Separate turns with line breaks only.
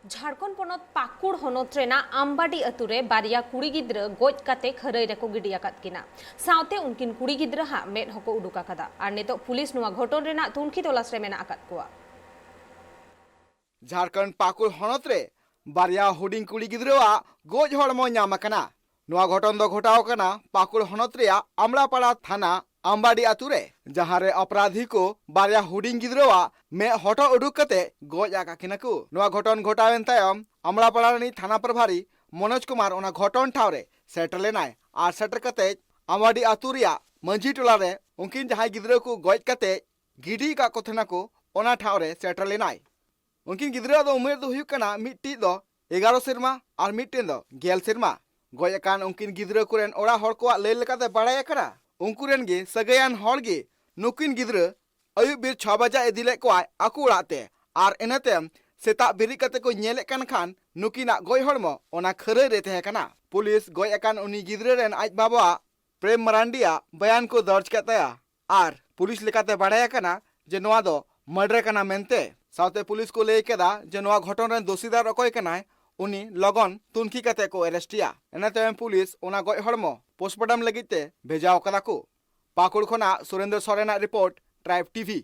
झारखंड पनत पाकुड़ हनत रेना आमबाड़ी अतुरे बारिया कुड़ी गिद्रा गोज काते खरई रेको गिडी आकाद किना साउते उनकिन कुड़ी गिद्रा हा मेद हको उडुक आकादा आर नितोग पुलिस नुआ घटन रेना तुनखी तलाश रे मेना आकाद कोआ।
झारखंड पाकुड़ हनत रे बारिया हुडिंग कुड़ी गिद्रावा गोज हड़मो ᱧᱟᱢ आकना। नुआ घटन दो घटाव कना पाकुड़ हनत रेया अमड़ापाड़ा थाना आमबाड़ी आतुरे जहां रे अपराधी को बारिया हुडिंग गिद्रावा में हटो उडुक कते गोज आका किना को। नुआ घटन घटावेन तायम अमड़ापाड़ा रनी थाना प्रभारी मनोज कुमार ओना घटन ठाव रे सेटर लेनाय आर सेटर कते आमबाड़ी आतु रेया मंझी टोला रे उनकिन जहां गिद्रा को गोज कते गिडी का कोथना को ओना ठाव रे सेटर लेनाय। उनकिन गिद्रा दो उमेर दो हुयुक कना मिट्टी दो 11 सेरमा और मिट्टेन दो 11 सेरमा गोज अकान उनकिन गिद्रा कुरेन ओड़ा हर को लय लेकाते बाड़ाय करा उनकुरेन गे सगैयान हर गे नुकिन गिद्रा अयुब बीर 6 बजा इदिले को आकु उड़ाते आर इनाते सेता बिरि कते को नेले कन खान नुकिना गोज हड़मो ओना खरई रे तहे कना। पुलिस गोज अकान उनी गिद्रा रेन आज बाबा प्रेम मरांडिया बयान को दर्ज कताया आर पुलिस लेकाते बाड़ाय कना जे नोआ दो मर्डर कना मेनते साउते पुलिस को लय केदा जे नोआ घटन रेन दोषीदार अकय कनाय उनी लगन तुनखी कते को अरेस्टिया। एनाते पुलिस ओना गोज हड़मो पोस्टमार्टम लगिते भेजाव कदा को। पाकुड़ खना सुरेंद्र सोरेना रिपोर्ट ट्राइब टीवी।